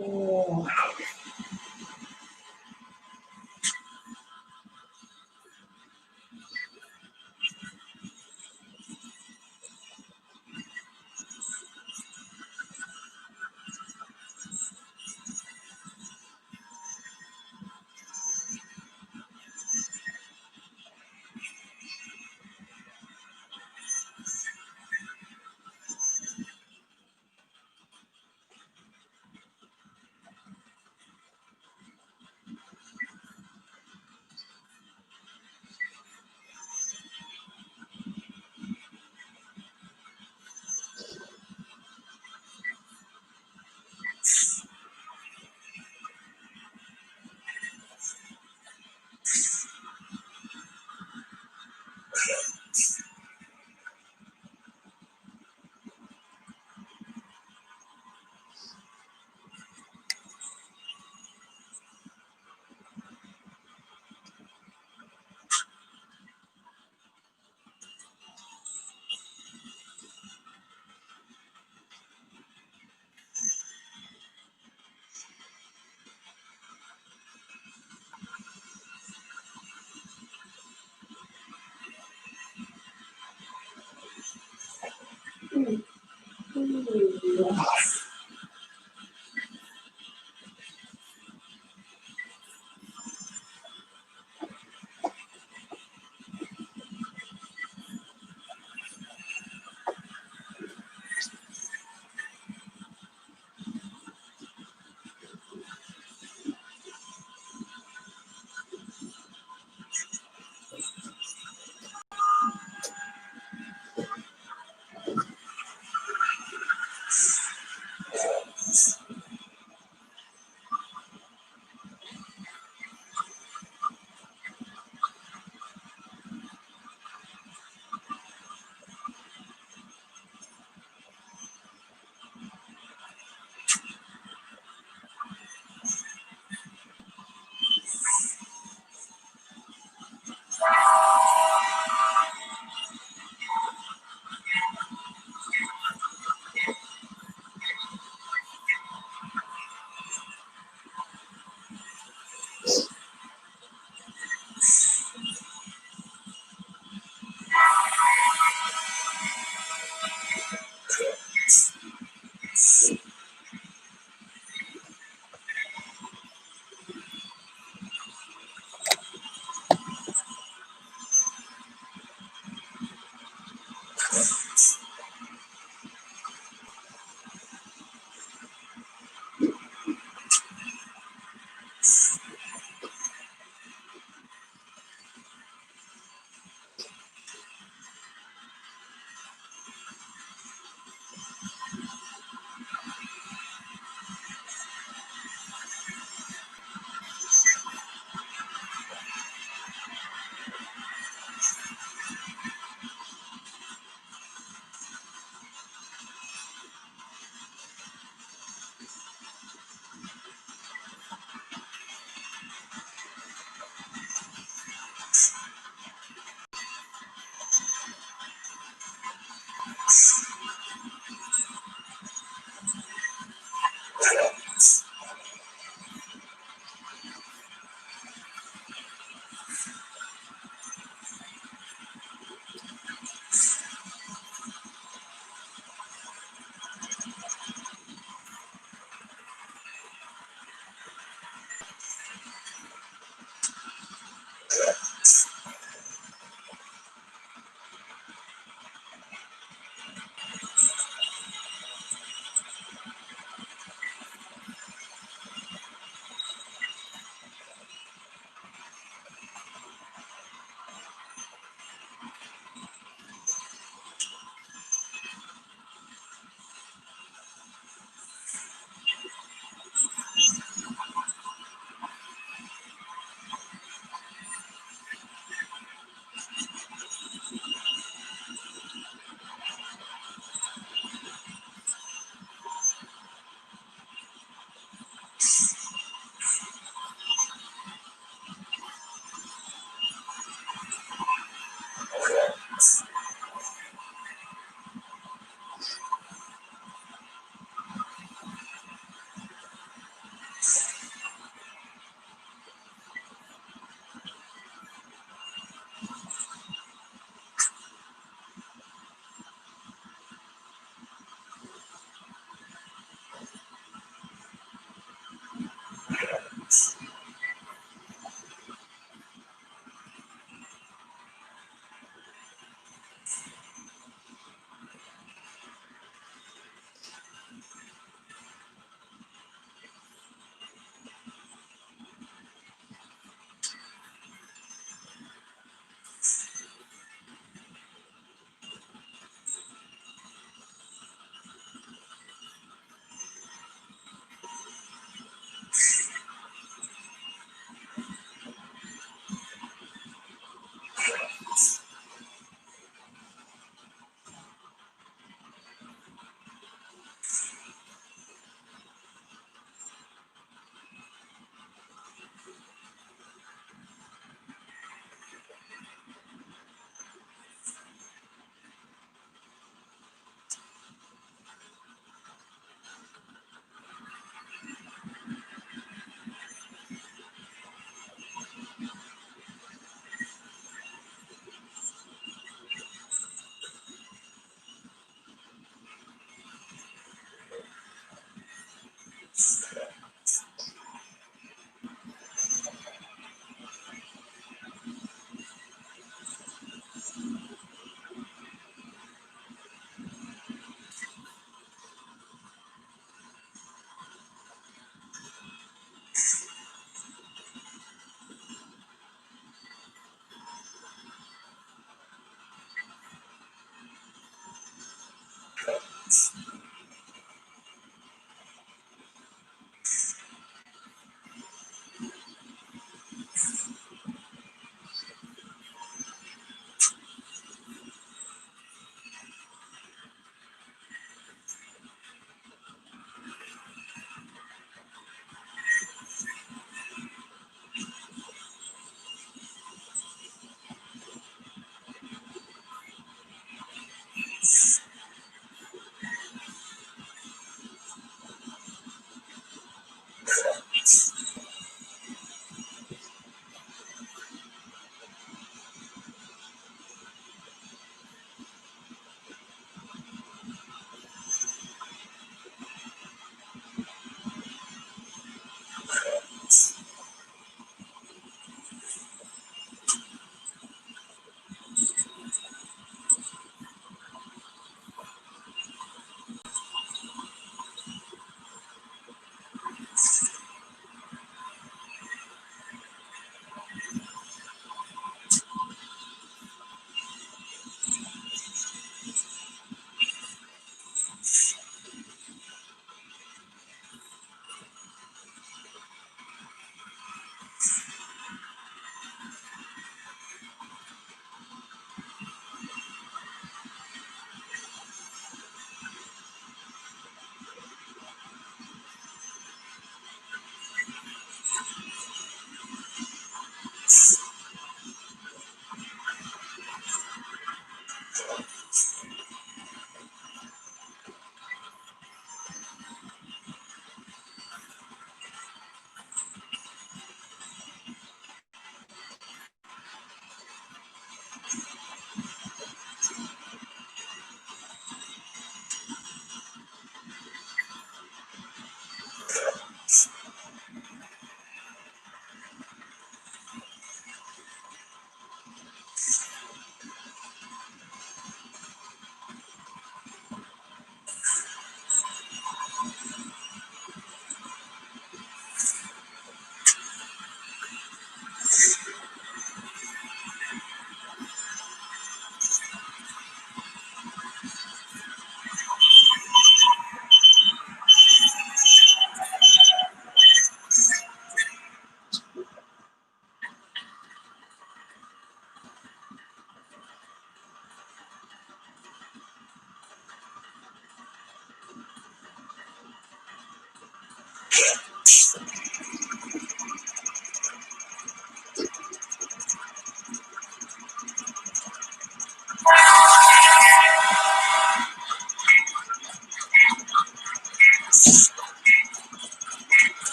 Oh.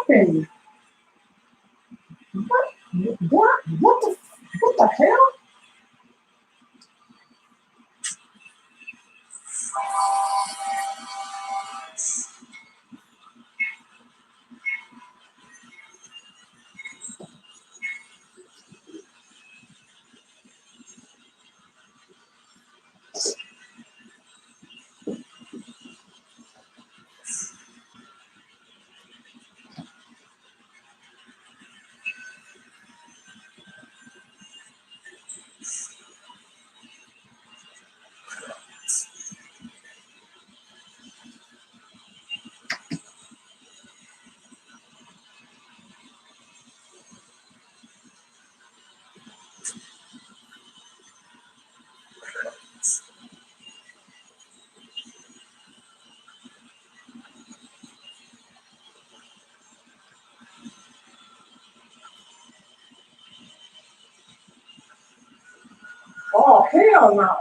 happened? What? What the hell? Oh, hell no.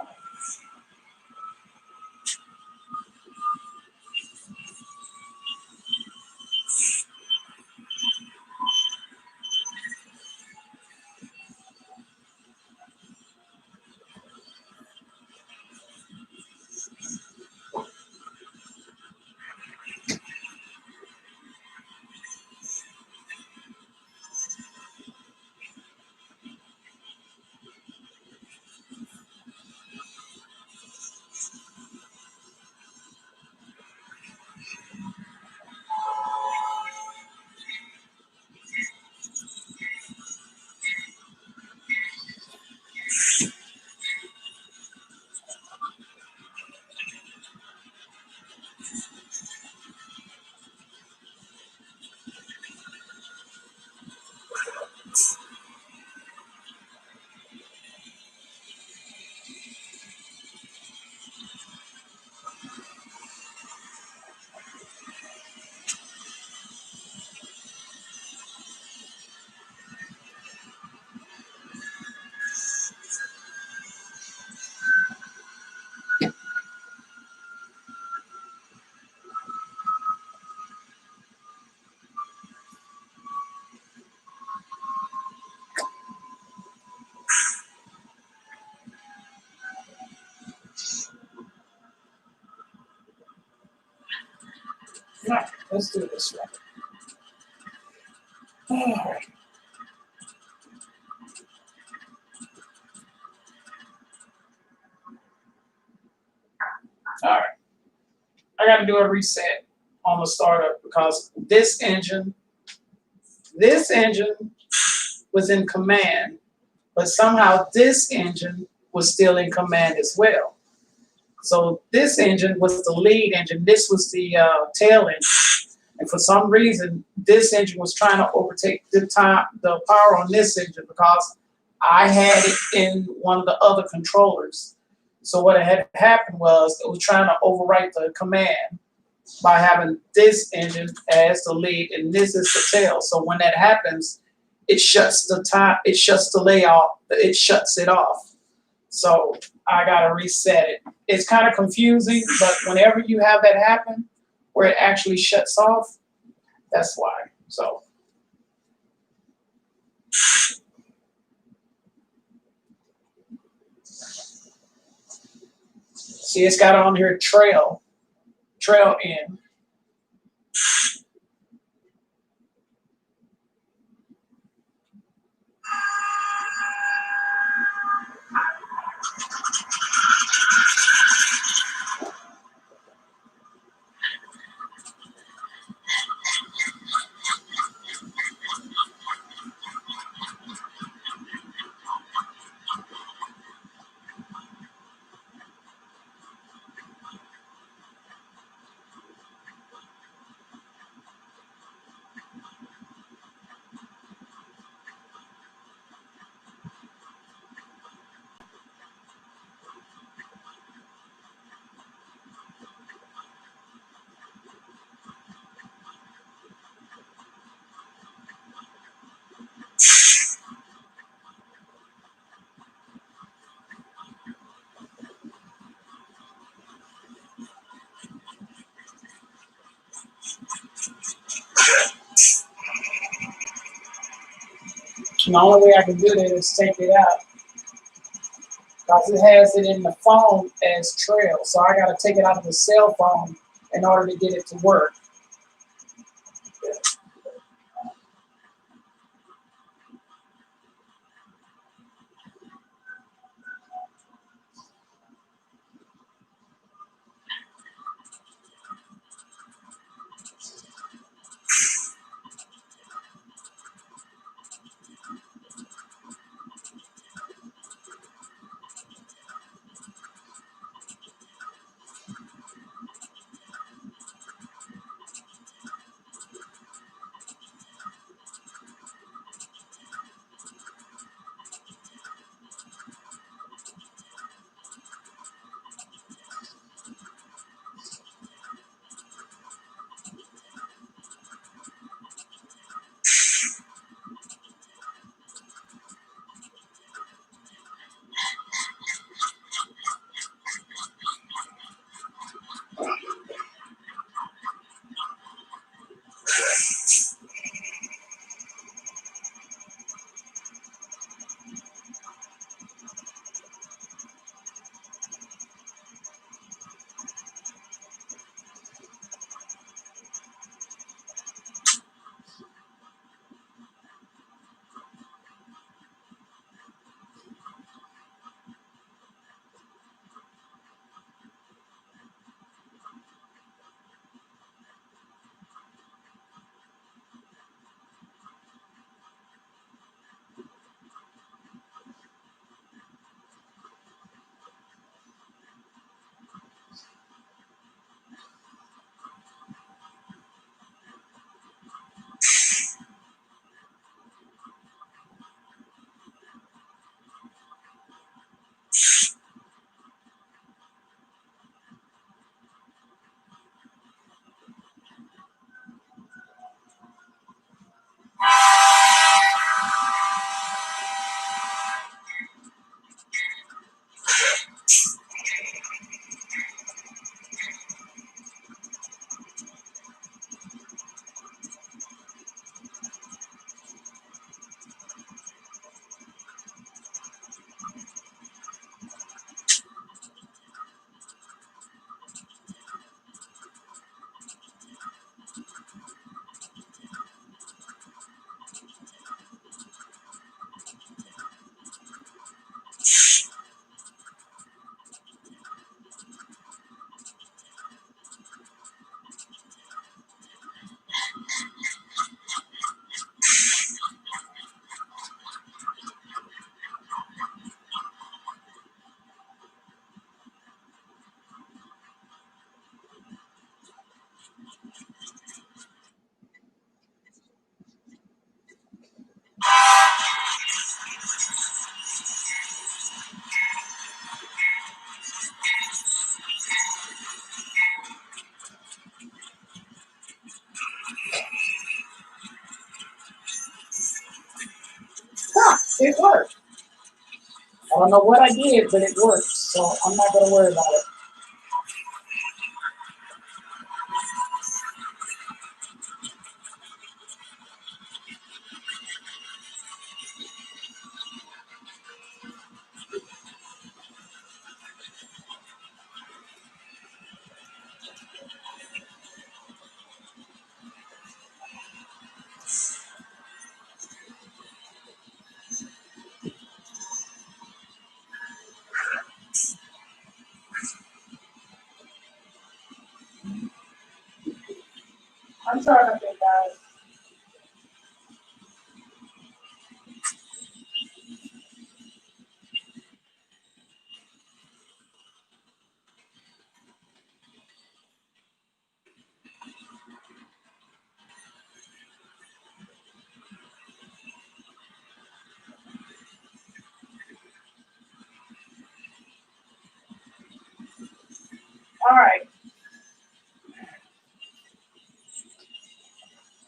Nah, let's do this one. All right. All right. I got to do a reset on the startup because this engine was in command, but somehow this engine was still in command as well. So this engine was the lead engine. This was the tail engine. And for some reason, this engine was trying to overtake the power on this engine because I had it in one of the other controllers. So what had happened was it was trying to overwrite the command by having this engine as the lead and this is the tail. So when that happens, it shuts the layoff, it shuts it off. So I gotta reset it. It's kind of confusing, but whenever you have that happen, where it actually shuts off, that's why. So see, it's got on here trail in. And the only way I can do that is take it out because it has it in the phone as trail. So I got to take it out of the cell phone in order to get it to work. Huh, it worked. I don't know what I did, but it worked. So I'm not going to worry about it. I'm sorry about that, guys. All right.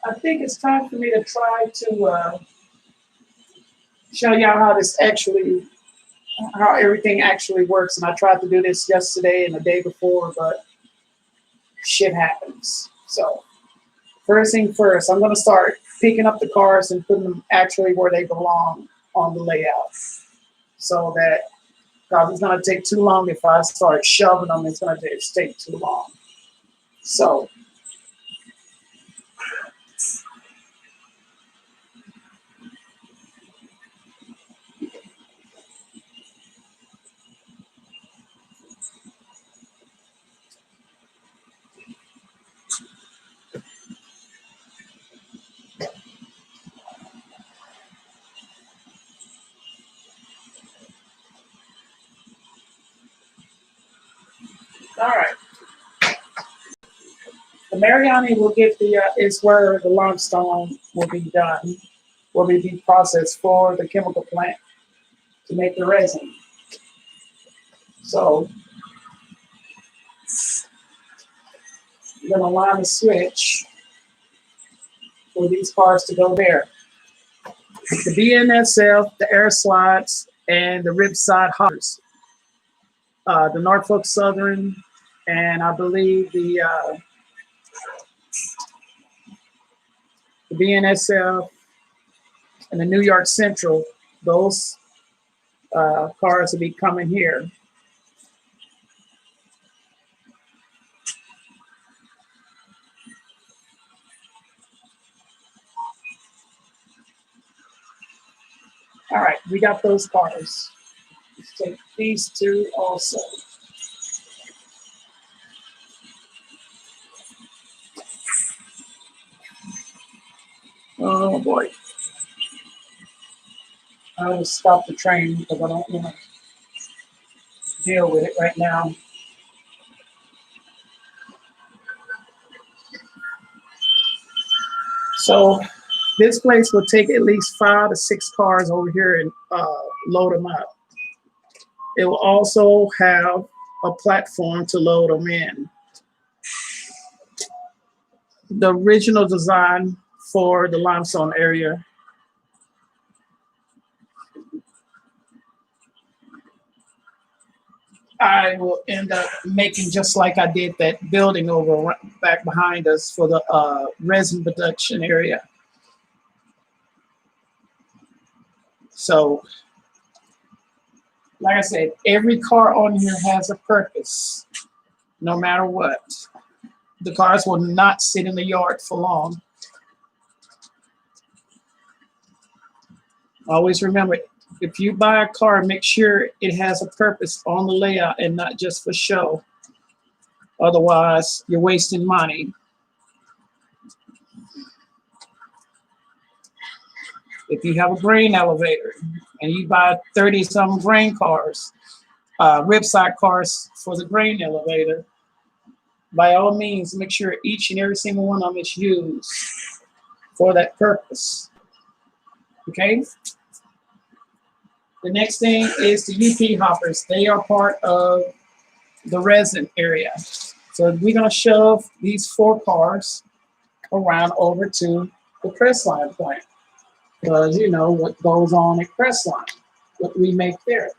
I think it's time for me to try to show y'all how this actually, how everything actually works. And I tried to do this yesterday and the day before, but shit happens. So First thing first, I'm going to start picking up the cars and putting them actually where they belong on the layout. So that, because it's going to take too long if I start shoving them, it's going to take too long. So, all right. The Mariani will get is where the limestone will be done, will be processed for the chemical plant to make the resin. So, I'm going to line the switch for these cars to go there. The BNSF, the air slides, and the ripside hoppers. The Norfolk Southern, and I believe the BNSF and the New York Central, those cars will be coming here. All right, we got those cars. Let's take these two also. Oh boy. I'll stop the train because I don't want to deal with it right now. So this place will take at least 5 to 6 cars over here and load them up. It will also have a platform to load them in. The original design for the limestone area I will end up making just like I did that building over back behind us for the resin production area. So, like I said, every car on here has a purpose, no matter what. The cars will not sit in the yard for long. Always remember, if you buy a car, make sure it has a purpose on the layout and not just for show. Otherwise, you're wasting money. If you have a grain elevator and you buy 30-some grain cars, ripside cars for the grain elevator, by all means, make sure each and every single one of them is used for that purpose. Okay? The next thing is the UP hoppers. They are part of the resin area. So we're going to shove these 4 cars around over to the press line plant. Because you know what goes on at press line, what we make there.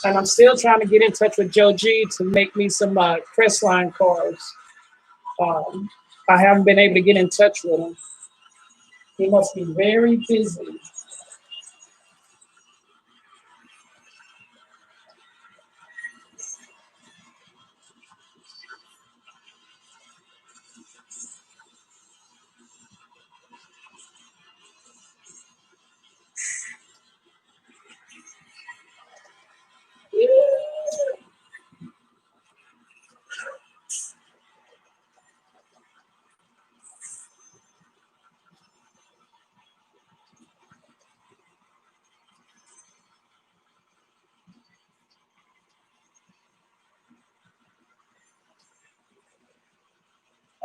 And I'm still trying to get in touch with Joe G to make me some press line cars. I haven't been able to get in touch with him. He must be very busy.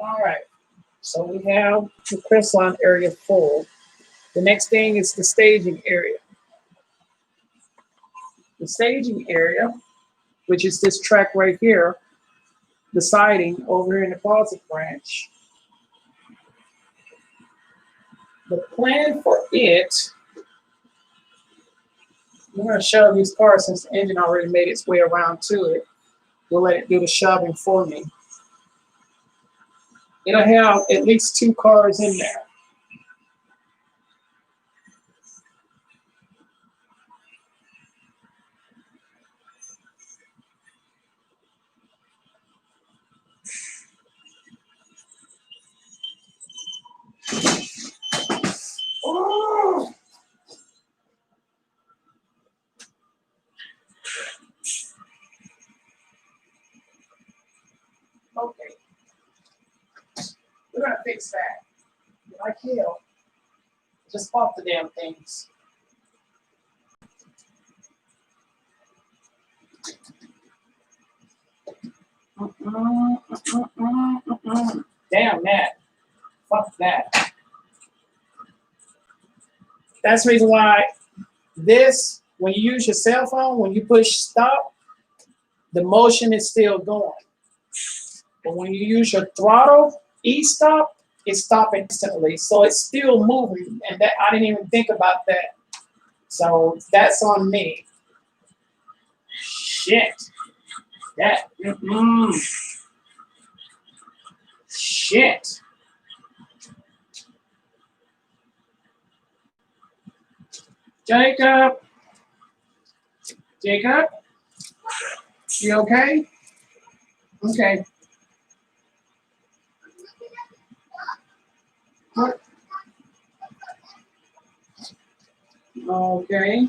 All right, so we have the press line area full. The next thing is the staging area. The staging area, which is this track right here, the siding over here in the closet branch. The plan for it, we're going to shove these cars since the engine already made its way around to it. We'll let it do the shoving for me. It'll have at least 2 cars in there. Oh. Okay. We're gonna fix that. Like hell. Just pop the damn things. Damn that. Fuck that. That's the reason why this, when you use your cell phone, when you push stop, the motion is still going. But when you use your throttle, e-stop, it stops instantly. So it's still moving. And that I didn't even think about that. So that's on me. Shit. That. Shit. Jacob. Jacob? You okay? Okay. What? Okay.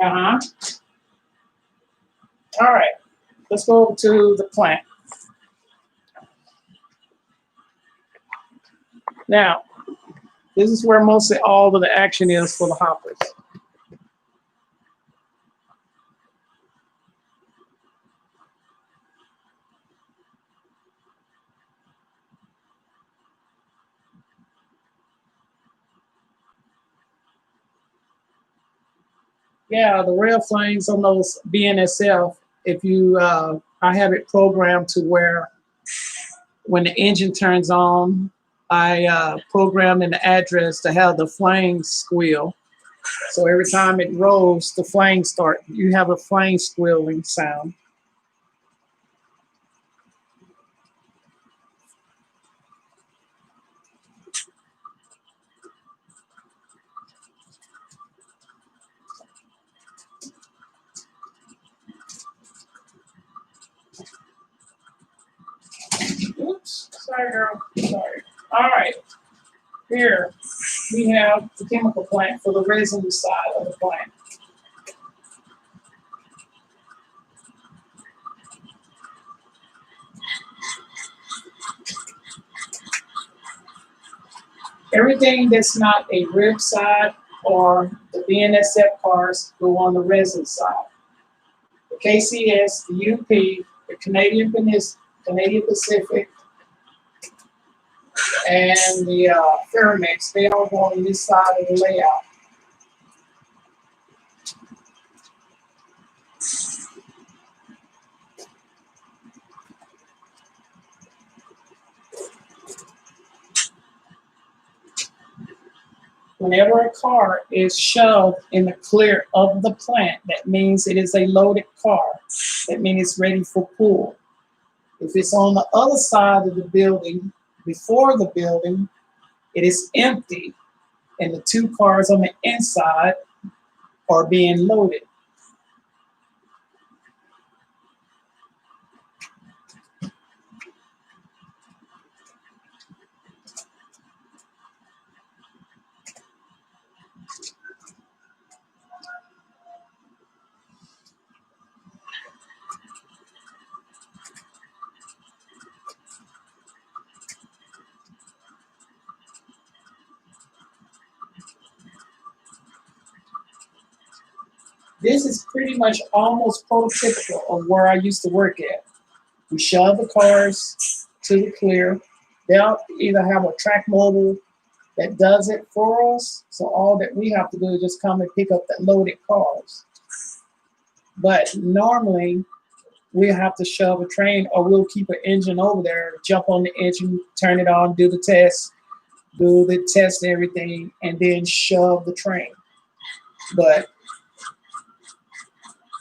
Uh-huh. All right. Let's go to the plant. Now, this is where mostly all of the action is for the hoppers. Yeah, the rail flames on those BNSF, if you, I have it programmed to where when the engine turns on, I program in the address to have the flames squeal. So every time it rolls, the flames start, you have a flame squealing sound. Oops, sorry girl, sorry. All right, here we have the chemical plant for the resin side of the plant. Everything that's not a rib side or the BNSF cars go on the resin side. The KCS, the UP, the Canadian Pacific, and the Ferromex, they all go on this side of the layout. Whenever a car is shoved in the clear of the plant, that means it is a loaded car. That means it's ready for pull. If it's on the other side of the building, before the building, it is empty, and the 2 cars on the inside are being loaded. This is pretty much almost prototypical of where I used to work at. We shove the cars to the clear. They'll either have a track mobile that does it for us. So all that we have to do is just come and pick up the loaded cars. But normally we'll have to shove a train, or we'll keep an engine over there, jump on the engine, turn it on, do the test and everything, and then shove the train. But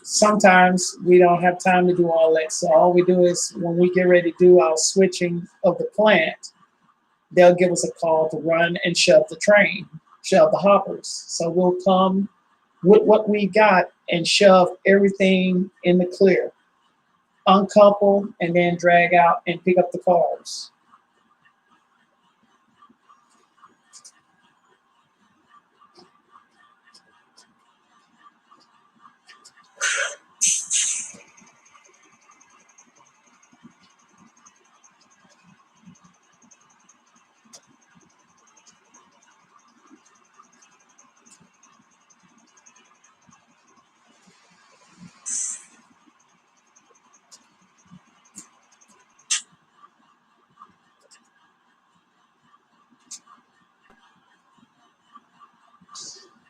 sometimes we don't have time to do all that. So all we do is when we get ready to do our switching of the plant, they'll give us a call to run and shove the train, shove the hoppers. So we'll come with what we got and shove everything in the clear, uncouple, and then drag out and pick up the cars.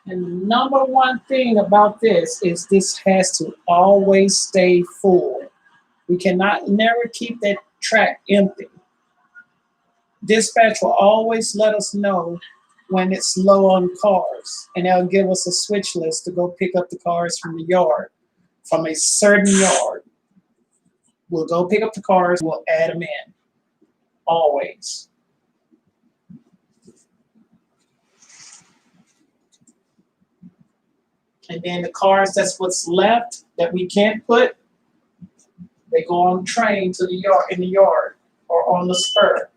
And the number one thing about this has to always stay full. We cannot never keep that track empty. Dispatch will always let us know when it's low on cars, and they'll give us a switch list to go pick up the cars from the yard, from a certain yard. We'll go pick up the cars, we'll add them in, always. And then the cars that's what's left that we can't put, they go on train to the yard, in the yard, or on the spur.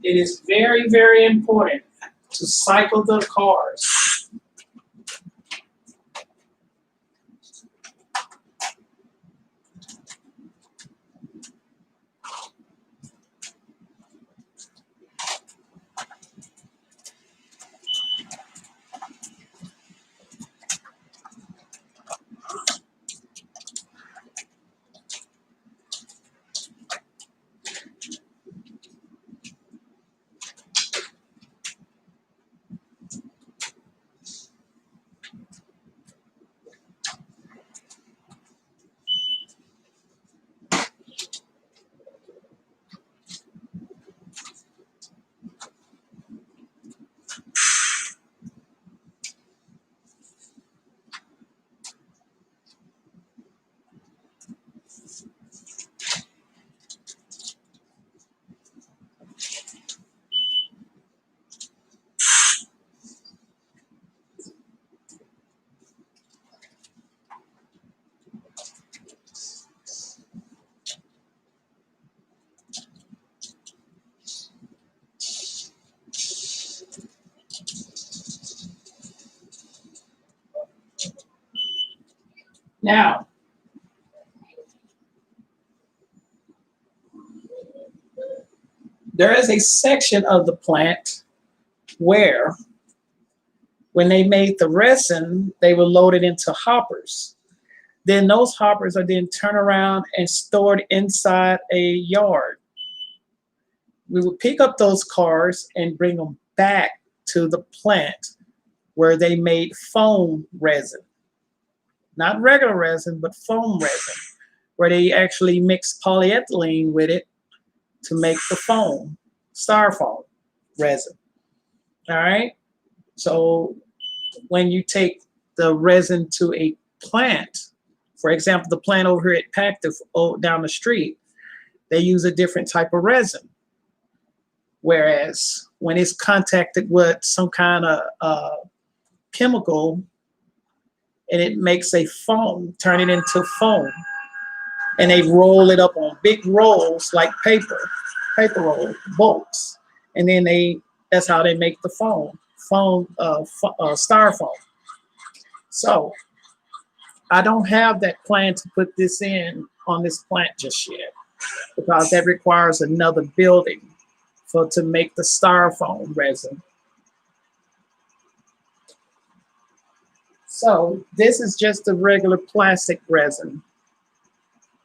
It is very, very important to cycle the cars. Now, there is a section of the plant where, when they made the resin, they were loaded into hoppers. Then those hoppers are then turned around and stored inside a yard. We would pick up those cars and bring them back to the plant where they made foam resin. Not regular resin, but foam resin, where they actually mix polyethylene with it to make the foam, styrofoam resin. All right. So when you take the resin to a plant, for example, the plant over here at Pactiv down the street, they use a different type of resin. Whereas when it's contacted with some kind of chemical, and it makes a foam, turn it into foam, and they roll it up on big rolls like paper roll, bolts, and then that's how they make the foam, styrofoam. So I don't have that plan to put this in on this plant just yet, because that requires another building to make the styrofoam resin. So this is just the regular plastic resin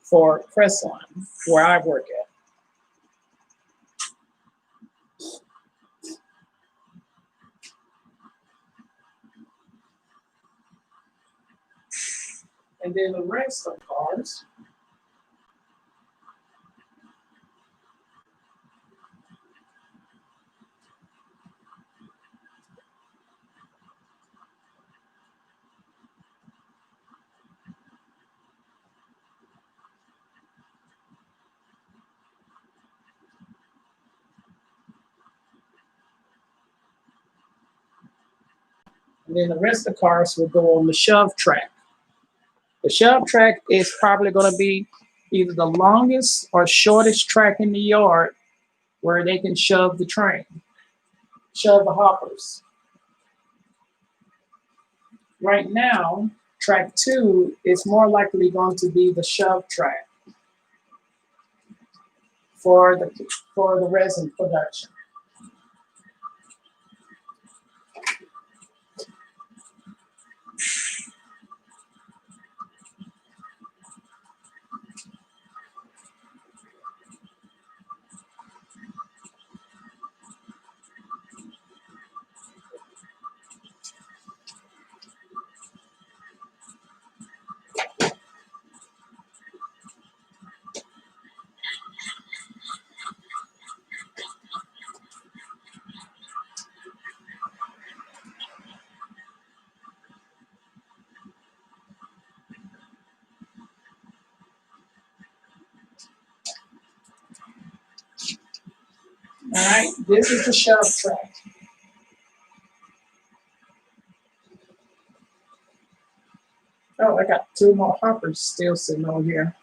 for Crestline, where I work at. And then the rest of cars, and then the rest of the cars will go on the shove track. The shove track is probably going to be either the longest or shortest track in the yard where they can shove the train, shove the hoppers. Right now, track 2 is more likely going to be the shove track for the resin production. All right, this is the shove track. Oh, I got 2 more hoppers still sitting on here.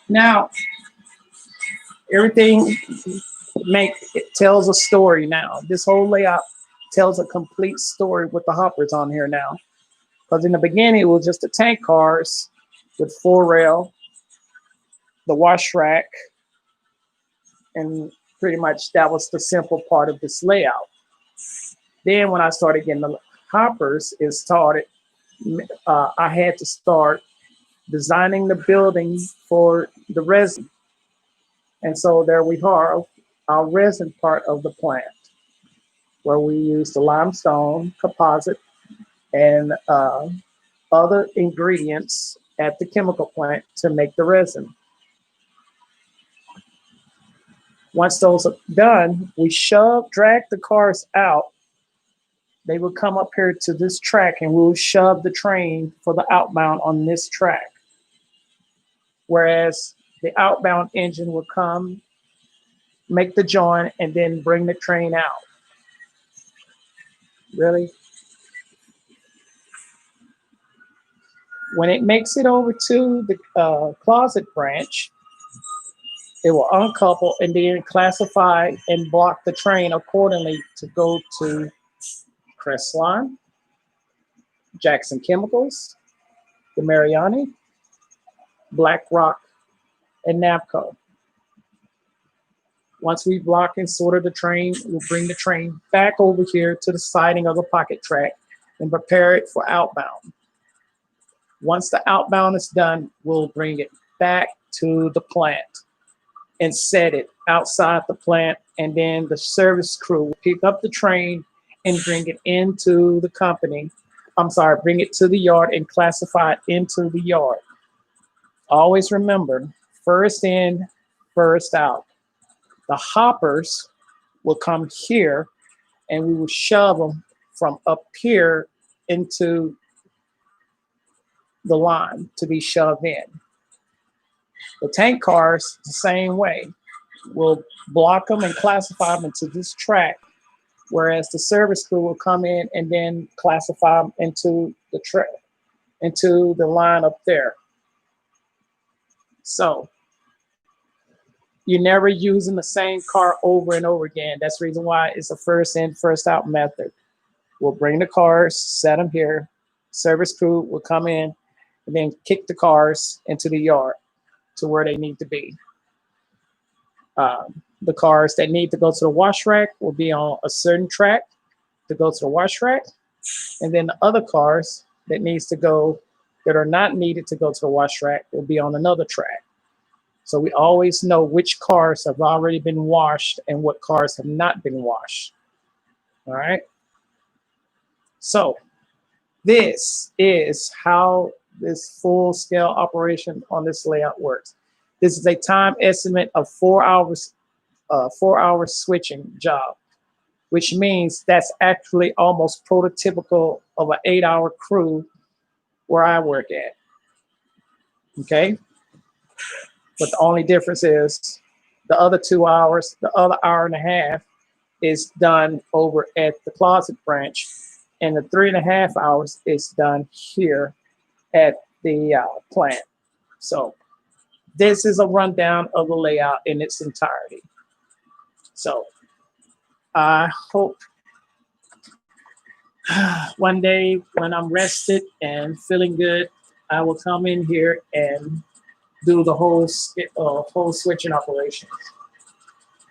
Now, everything it tells a story now. This whole layout tells a complete story with the hoppers on here now. Because in the beginning, it was just the tank cars with 4 rail, the wash rack, and pretty much that was the simple part of this layout. Then when I started getting the hoppers, I had to start designing the building for the resin. And so there we are, our resin part of the plant, where we use the limestone composite and other ingredients at the chemical plant to make the resin. Once those are done, we drag the cars out. They will come up here to this track and we'll shove the train for the outbound on this track. Whereas the outbound engine will come, make the join, and then bring the train out. Really? When it makes it over to the closet branch, it will uncouple and then classify and block the train accordingly to go to Crestline, Jackson Chemicals, the Mariani, BlackRock, and NAPCO. Once we block and sorted the train, we'll bring the train back over here to the siding of the pocket track and prepare it for outbound. Once the outbound is done, we'll bring it back to the plant and set it outside the plant, and then the service crew will pick up the train and bring it into the company. Bring it to the yard and classify it into the yard. Always remember, first in, first out. The hoppers will come here and we will shove them from up here into the line to be shoved in. The tank cars, the same way. We'll block them and classify them into this track whereas the service crew will come in and then classify them into into the line up there. So you're never using the same car over and over again. That's the reason why it's a first in, first out method. We'll bring the cars, set them here. Service crew will come in and then kick the cars into the yard to where they need to be. The cars that need to go to the wash rack will be on a certain track to go to the wash rack. And then the other cars that needs to go, that are not needed to go to the wash rack, will be on another track. So we always know which cars have already been washed and what cars have not been washed. All right. So this is how this full scale operation on this layout works. This is a time estimate of 4 hours, 4 hour switching job, which means that's actually almost prototypical of an 8 hour crew where I work at. Okay. But the only difference is the other 2 hours, the other hour and a half is done over at the closet branch. And the 3.5 hours is done here at the plant. So this is a rundown of the layout in its entirety. So I hope one day when I'm rested and feeling good, I will come in here and do the whole switching operation.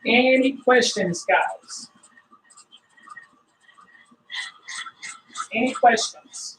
Any questions, guys? Any questions?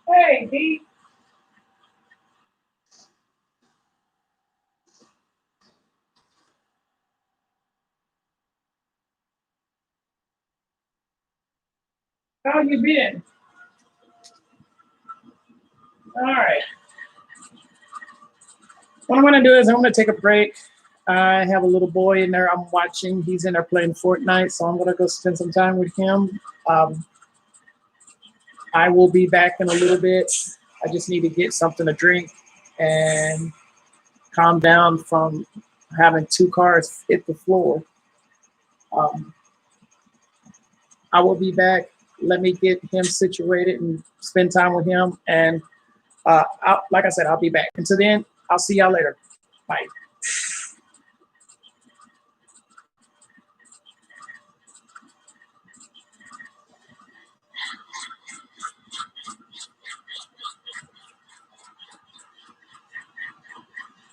Hey, B. How you been? All right. What I'm gonna do is I'm gonna take a break. I have a little boy in there I'm watching. He's in there playing Fortnite, so I'm gonna go spend some time with him. I will be back in a little bit. I just need to get something to drink and calm down from having 2 cars hit the floor. Um, I will be back. Let me get him situated and spend time with him. And like I said, I'll be back. Until then, I'll see y'all later. Bye.